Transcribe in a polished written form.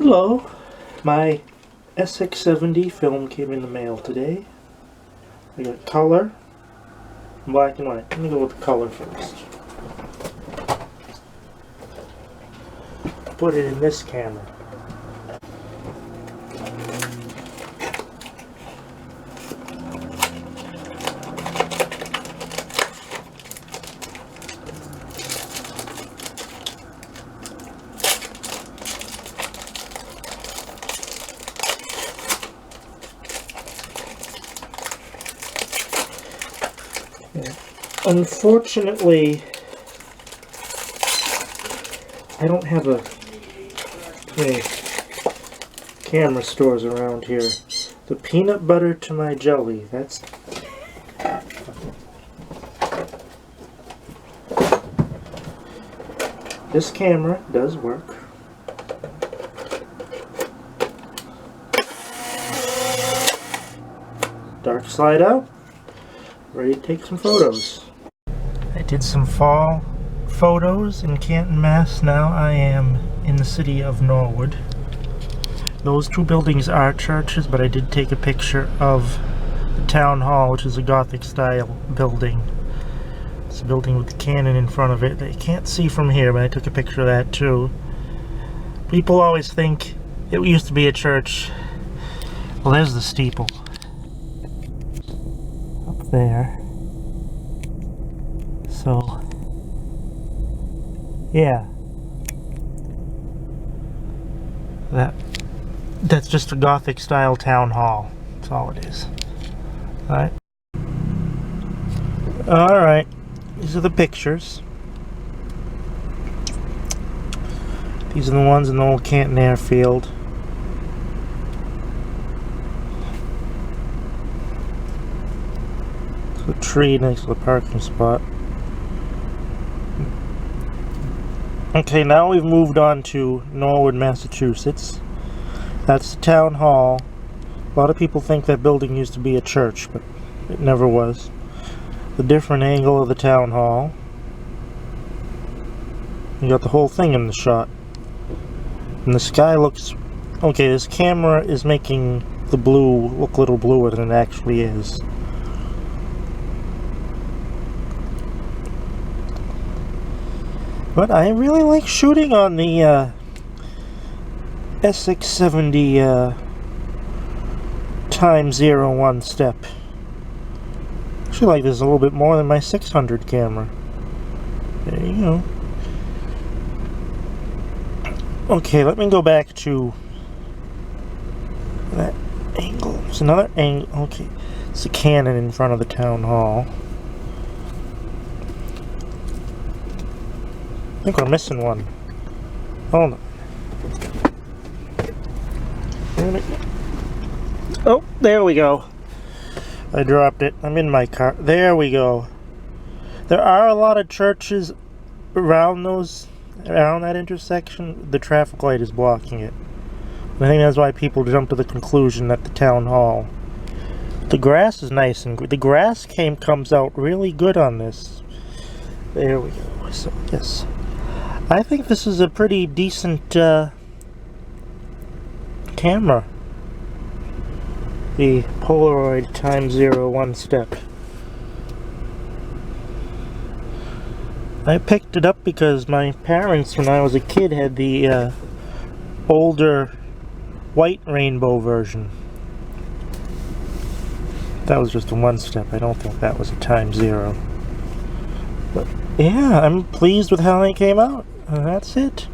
Hello, my SX70 film came in the mail today. I got color, black and white. Let me go with the color first. Put it in this camera. Unfortunately, I don't have any camera stores around here. The peanut butter to my jelly, that's... This camera does work. Dark slide out. Ready to take some photos. I did some fall photos in Canton, Mass. Now I am in the city of Norwood. Those two buildings are churches, but I did take a picture of the town hall, which is a Gothic style building. It's a building with the cannon in front of it that you can't see from here, but I took a picture of that too. People always think it used to be a church. Well, there's the steeple. Up there. So, yeah. That's just a Gothic style town hall. That's all it is. Alright. Alright. These are the pictures. These are the ones in the old Canton airfield. There's a tree next to the parking spot. Okay, now we've moved on to Norwood, Massachusetts. That's the town hall. A lot of people think that building used to be a church, but it never was. The different angle of the town hall. You got the whole thing in the shot. And the sky looks... Okay, this camera is making the blue look a little bluer than it actually is. But I really like shooting on the SX70 Time Zero OneStep. I actually like this a little bit more than my 600 camera. There you go. Okay, let me go back to that angle. There's another angle. Okay, it's a cannon in front of the town hall. I think we're missing one. Hold on. Oh, there we go. I dropped it. I'm in my car. There we go. There are a lot of churches around that intersection. The traffic light is blocking it. I think that's why people jump to the conclusion that the town hall. The grass is nice and good. The grass comes out really good on this. There we go. So, yes. I think this is a pretty decent camera. The Polaroid Time Zero OneStep. I picked it up because my parents, when I was a kid, had the older white rainbow version. That was just a OneStep. I don't think that was a Time Zero. But yeah, I'm pleased with how they came out. That's it.